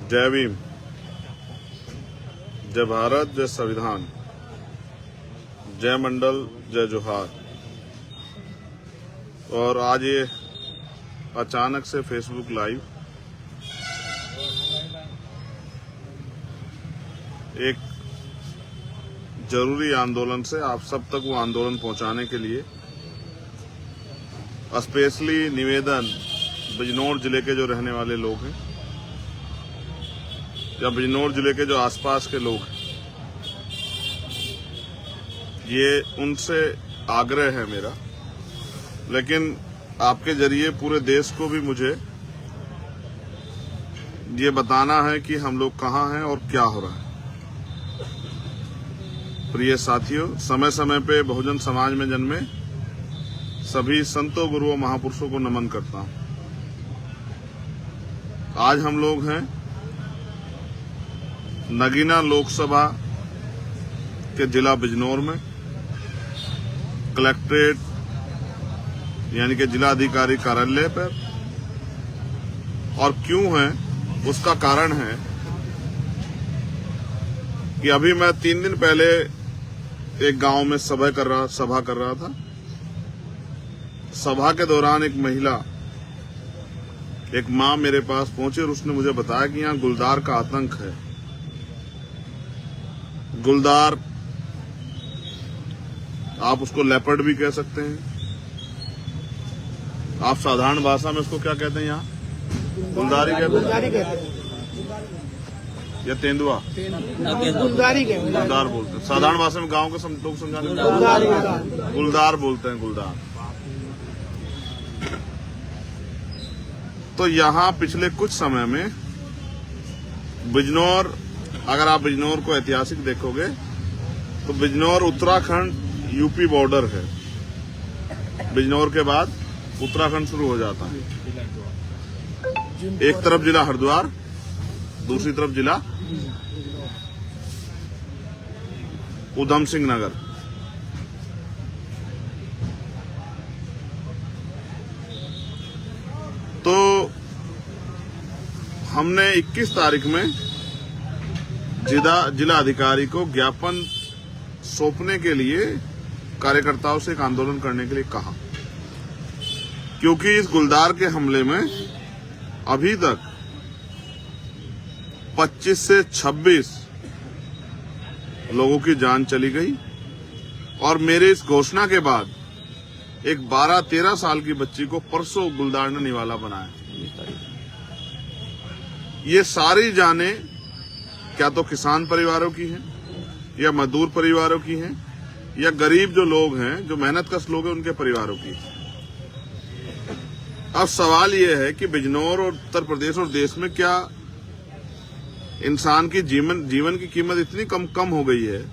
जय भीम, जय भारत, जय संविधान, जय मंडल, जय जोहार। और आज ये अचानक से फेसबुक लाइव एक जरूरी आंदोलन से आप सब तक वो आंदोलन पहुंचाने के लिए स्पेशली निवेदन बिजनौर जिले के जो रहने वाले लोग हैं या बिजनौर जिले के जो आसपास के लोग हैं, ये उनसे आग्रह है मेरा, लेकिन आपके जरिए पूरे देश को भी मुझे ये बताना है कि हम लोग कहाँ हैं और क्या हो रहा है। प्रिय साथियों, समय समय पे बहुजन समाज में जन्मे सभी संतों, गुरुओं, महापुरुषों को नमन करता हूं। आज हम लोग हैं नगीना लोकसभा के जिला बिजनौर में, कलेक्ट्रेट यानी कि जिला अधिकारी कार्यालय पर। और क्यों है, उसका कारण है कि अभी मैं 3 दिन पहले एक गांव में सभा कर रहा था। सभा के दौरान एक महिला, एक मां मेरे पास पहुंची और उसने मुझे बताया कि यहाँ गुलदार का आतंक है। गुलदार, आप उसको लेपर्ड भी कह सकते हैं, आप साधारण भाषा में उसको क्या कहते हैं? यहाँ गुलदारी कहते हैं या तेंदुआ? गुलदार बोलते हैं। साधारण भाषा में गांव के लोग समझाने गुलदार बोलते हैं, गुलदार। तो यहाँ पिछले कुछ समय में बिजनौर, अगर आप बिजनौर को ऐतिहासिक देखोगे तो बिजनौर उत्तराखंड यूपी बॉर्डर है। बिजनौर के बाद उत्तराखंड शुरू हो जाता है। एक तरफ जिला हरिद्वार, दूसरी तरफ जिला उधम सिंह नगर। तो हमने 21 तारीख में जिला अधिकारी को ज्ञापन सौंपने के लिए कार्यकर्ताओं से एक आंदोलन करने के लिए कहा, क्योंकि इस गुलदार के हमले में अभी तक 25 से 26 लोगों की जान चली गई। और मेरे इस घोषणा के बाद एक 12-13 साल की बच्ची को परसों गुलदार ने निवाला बनाया। ये सारी जानें क्या तो किसान परिवारों की हैं, या मजदूर परिवारों की हैं, या गरीब जो लोग हैं, जो मेहनतकश लोग हैं, उनके परिवारों की। अब सवाल यह है कि बिजनौर और उत्तर प्रदेश और देश में क्या इंसान की जीवन की कीमत इतनी कम हो गई है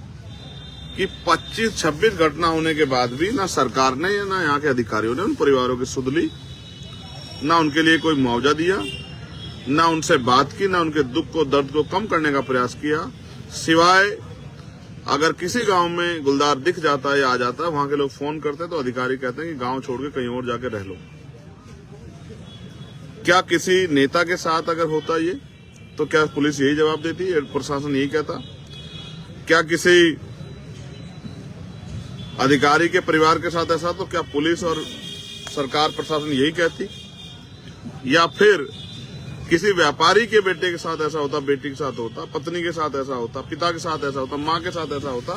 कि 25-26 घटना होने के बाद भी ना सरकार ने या ना यहाँ के अधिकारियों ने उन परिवारों की सुध ली, ना उनके लिए कोई मुआवजा दिया, ना उनसे बात की, ना उनके दुख को, दर्द को कम करने का प्रयास किया। सिवाय अगर किसी गांव में गुलदार दिख जाता है या आ जाता है, वहां के लोग फोन करते हैं तो अधिकारी कहते हैं कि गांव छोड़ के कहीं और जाके रह लो। क्या किसी नेता के साथ अगर होता ये, तो क्या पुलिस यही जवाब देती है, प्रशासन यही कहता? क्या किसी अधिकारी के परिवार के साथ ऐसा, तो क्या पुलिस और सरकार, प्रशासन यही कहती? या फिर किसी व्यापारी के बेटे के साथ ऐसा होता, बेटी के साथ होता, पत्नी के साथ ऐसा होता, पिता के साथ ऐसा होता, मां के साथ ऐसा होता,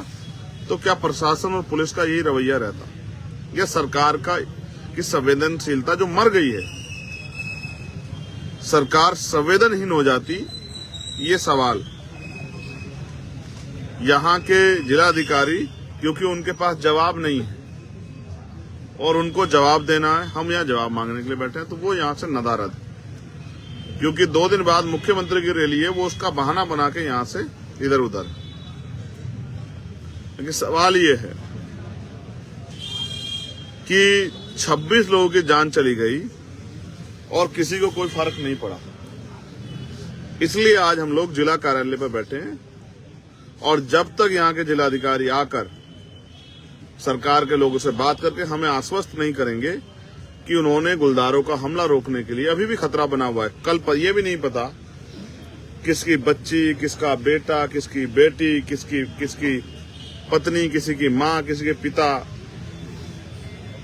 तो क्या प्रशासन और पुलिस का यही रवैया रहता? या सरकार की संवेदनशीलता जो मर गई है, सरकार संवेदनहीन हो जाती? ये सवाल यहाँ के जिला अधिकारी, क्योंकि उनके पास जवाब नहीं है और उनको जवाब देना है, हम यहाँ जवाब मांगने के लिए बैठे हैं, तो वो यहाँ से नदारद, क्योंकि 2 दिन बाद मुख्यमंत्री की रैली है, वो उसका बहाना बना के यहाँ से इधर उधर। लेकिन सवाल ये है कि 26 लोगों की जान चली गई और किसी को कोई फर्क नहीं पड़ा। इसलिए आज हम लोग जिला कार्यालय पर बैठे हैं, और जब तक यहाँ के जिलाधिकारी आकर सरकार के लोगों से बात करके हमें आश्वस्त नहीं करेंगे कि उन्होंने गुलदारों का हमला रोकने के लिए, अभी भी खतरा बना हुआ है। कल पर यह भी नहीं पता किसकी बच्ची, किसका बेटा, किसकी बेटी, किसकी पत्नी, किसी की माँ, किसी के पिता,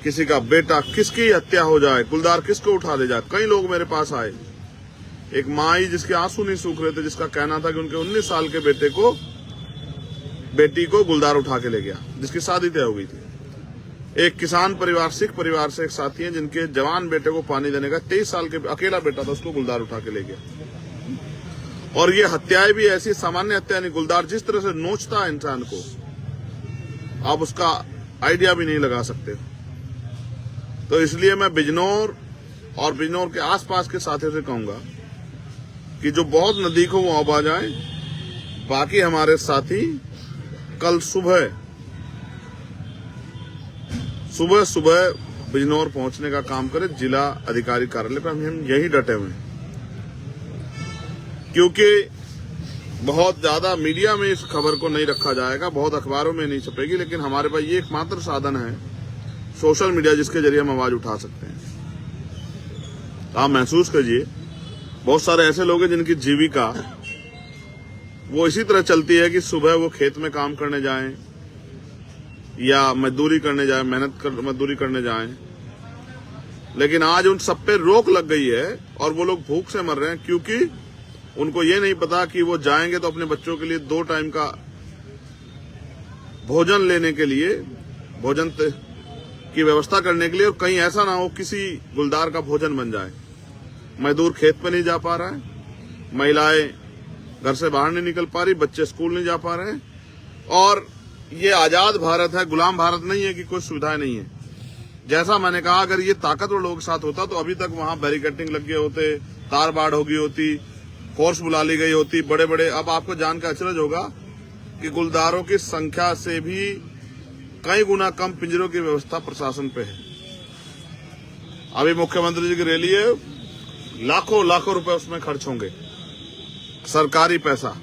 किसी का बेटा, किसकी हत्या हो जाए, गुलदार किसको उठा ले जाए। कई लोग मेरे पास आए, एक माई जिसके आंसू नहीं सूख रहे थे, जिसका कहना था कि उनके 19 साल के बेटी को गुलदार उठा के ले गया, जिसकी शादी तय हो गई थी। एक किसान परिवार, सिख परिवार से एक साथी हैं जिनके जवान बेटे को पानी देने का 23 साल के अकेला बेटा था, उसको गुलदार उठा के ले गया। और ये हत्याएं भी ऐसी सामान्य हत्या नहीं, गुलदार जिस तरह से नोचता है इंसान को, आप उसका आइडिया भी नहीं लगा सकते। तो इसलिए मैं बिजनौर और बिजनौर के आसपास के साथियों से कहूंगा कि जो बहुत नजदीक हो वो अब आ जाए। बाकी हमारे साथी कल सुबह बिजनौर पहुंचने का काम करें। जिला अधिकारी कार्यालय पर हम यही डटे हुए हैं, क्योंकि बहुत ज्यादा मीडिया में इस खबर को नहीं रखा जाएगा, बहुत अखबारों में नहीं छपेगी, लेकिन हमारे पास ये एकमात्र साधन है सोशल मीडिया, जिसके जरिए हम आवाज उठा सकते हैं। आप महसूस कीजिए, बहुत सारे ऐसे लोग हैं जिनकी जीविका वो इसी तरह चलती है कि सुबह वो खेत में काम करने जाएं या मजदूरी करने जाएं, मजदूरी करने जाएं, लेकिन आज उन सब पे रोक लग गई है और वो लोग भूख से मर रहे हैं, क्योंकि उनको ये नहीं पता कि वो जाएंगे तो अपने बच्चों के लिए 2 टाइम का भोजन लेने के लिए, भोजन की व्यवस्था करने के लिए, और कहीं ऐसा ना हो किसी गुलदार का भोजन बन जाए। मजदूर खेत पे नहीं जा पा रहा है, महिलाएं घर से बाहर नहीं निकल पा रही, बच्चे स्कूल नहीं जा पा रहे हैं। और ये आजाद भारत है, गुलाम भारत नहीं है कि कोई सुविधाएं नहीं है। जैसा मैंने कहा, अगर ये ताकतवर लोगों के साथ होता तो अभी तक वहां बैरिकेटिंग लग गए होते, तार बाड़ हो गई होती, फोर्स बुला ली गई होती, बड़े बड़े। अब आपको जानकर अचरज होगा कि गुलदारों की संख्या से भी कई गुना कम पिंजरों की व्यवस्था प्रशासन पे है। अभी मुख्यमंत्री जी की रैली है, लाखों रुपए उसमें खर्च होंगे, सरकारी पैसा,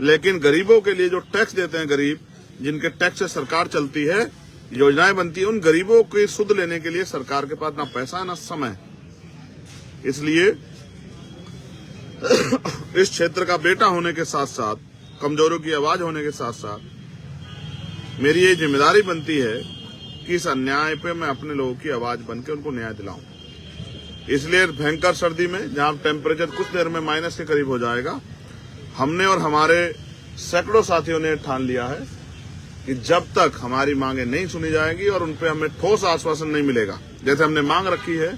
लेकिन गरीबों के लिए जो टैक्स देते हैं, गरीब जिनके टैक्स से सरकार चलती है, योजनाएं बनती है, उन गरीबों की सुध लेने के लिए सरकार के पास ना पैसा है ना समय। इसलिए इस क्षेत्र का बेटा होने के साथ साथ, कमजोरों की आवाज होने के साथ साथ मेरी ये जिम्मेदारी बनती है कि इस अन्याय पे मैं अपने लोगों की आवाज बनकर उनको न्याय दिलाऊं। इसलिए भयंकर सर्दी में, जहां टेम्परेचर कुछ देर में माइनस के करीब हो जाएगा, हमने और हमारे सैकड़ों साथियों ने ठान लिया है कि जब तक हमारी मांगे नहीं सुनी जाएगी और उनपे हमें ठोस आश्वासन नहीं मिलेगा, जैसे हमने मांग रखी है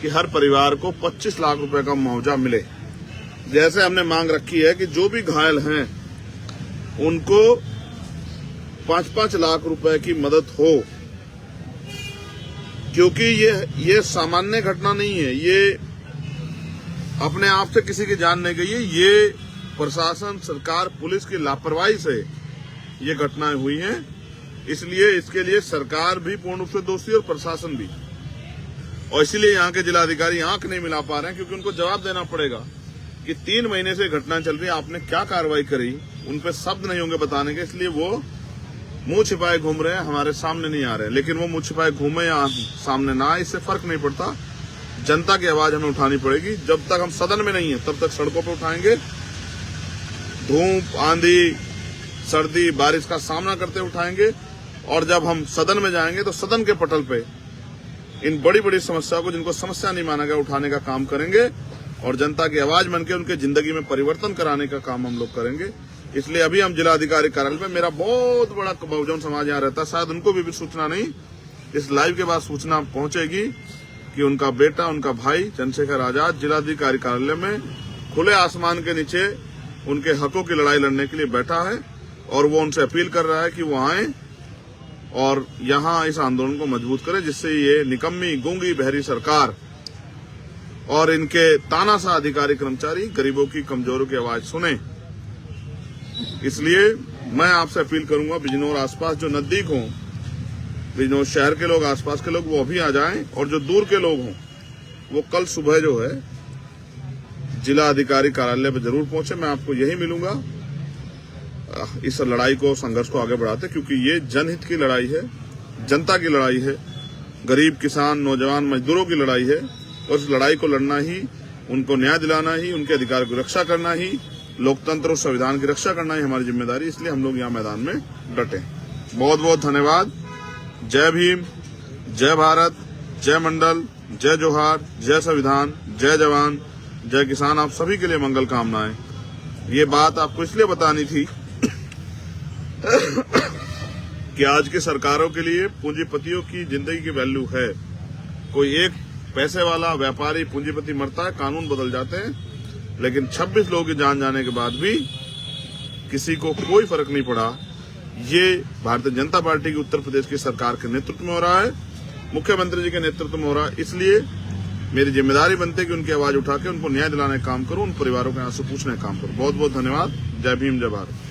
कि हर परिवार को 25 लाख रुपए का मुआवजा मिले, जैसे हमने मांग रखी है कि जो भी घायल हैं उनको 5-5 लाख रुपए की मदद हो, क्योंकि ये सामान्य घटना नहीं है, ये अपने आप से किसी की जान नहीं गई है, ये प्रशासन, सरकार, पुलिस की लापरवाही से ये घटनाएं हुई हैं। इसलिए इसके लिए सरकार भी पूर्ण रूप से दोषी और प्रशासन भी, और इसीलिए यहाँ के जिलाधिकारी आंख नहीं मिला पा रहे हैं, क्योंकि उनको जवाब देना पड़ेगा कि 3 महीने से घटना चल रही है, आपने क्या कार्रवाई करी, उन पे शब्द नहीं होंगे बताने के, इसलिए वो मुंह छिपाए घूम रहे हैं, हमारे सामने नहीं आ रहे हैं। लेकिन वो मुंह छिपाए घूमे या सामने ना आए, इससे फर्क नहीं पड़ता, जनता की आवाज हमें उठानी पड़ेगी। जब तक हम सदन में नहीं है तब तक सड़कों पर उठाएंगे, धूप, आंधी, सर्दी, बारिश का सामना करते उठाएंगे, और जब हम सदन में जाएंगे तो सदन के पटल पे इन बड़ी बड़ी समस्याओं को, जिनको समस्या नहीं माना गया, उठाने का काम करेंगे और जनता की आवाज बनकर उनके जिंदगी में परिवर्तन कराने का काम हम लोग करेंगे। इसलिए अभी हम जिलाधिकारी कार्यालय में, मेरा बहुत बड़ा बहुजन समाज यहाँ रहता है, शायद उनको भी सूचना नहीं, इस लाइव के बाद सूचना पहुंचेगी कि उनका बेटा, उनका भाई चंद्रशेखर आजाद जिलाधिकारी कार्यालय में खुले आसमान के नीचे उनके हकों की लड़ाई लड़ने के लिए बैठा है, और वो उनसे अपील कर रहा है कि वो आए और यहाँ इस आंदोलन को मजबूत करें, जिससे ये निकम्मी, गूंगी, बहरी सरकार और इनके तानाशाह अधिकारी कर्मचारी गरीबों की, कमजोरों की आवाज सुने। इसलिए मैं आपसे अपील करूंगा, बिजनौर आसपास जो नजदीक हों, बिजनौर शहर के लोग, आसपास के लोग, वो अभी आ जाएं, और जो दूर के लोग हों वो कल सुबह जो है जिला अधिकारी कार्यालय पर जरूर पहुंचे। मैं आपको यही मिलूंगा इस लड़ाई को, संघर्ष को आगे बढ़ाते, क्योंकि ये जनहित की लड़ाई है, जनता की लड़ाई है, गरीब, किसान, नौजवान, मजदूरों की लड़ाई है, और इस लड़ाई को लड़ना ही उनको न्याय दिलाना ही, उनके अधिकार की रक्षा करना ही, लोकतंत्र और संविधान की रक्षा करना ही हमारी जिम्मेदारी। इसलिए हम लोग यहाँ मैदान में डटे। बहुत बहुत धन्यवाद। जय भीम, जय भारत, जय मंडल, जय जोहार, जय संविधान, जय जवान, जय किसान। आप सभी के लिए मंगल कामनाएं। ये बात आपको इसलिए बतानी थी कि आज के सरकारों के लिए पूंजीपतियों की जिंदगी की वैल्यू है। कोई एक पैसे वाला व्यापारी पूंजीपति मरता है, कानून बदल जाते हैं, लेकिन 26 लोगों की जान जाने के बाद भी किसी को कोई फर्क नहीं पड़ा। ये भारतीय जनता पार्टी की उत्तर प्रदेश की सरकार के नेतृत्व में हो रहा है, मुख्यमंत्री जी के नेतृत्व में हो रहा है। इसलिए मेरी जिम्मेदारी बनती है कि उनकी आवाज उठा के उनको न्याय दिलाने का काम करूं, उन परिवारों के आंसू पूछने का काम करूं। बहुत बहुत धन्यवाद। जय भीम, जय भारत।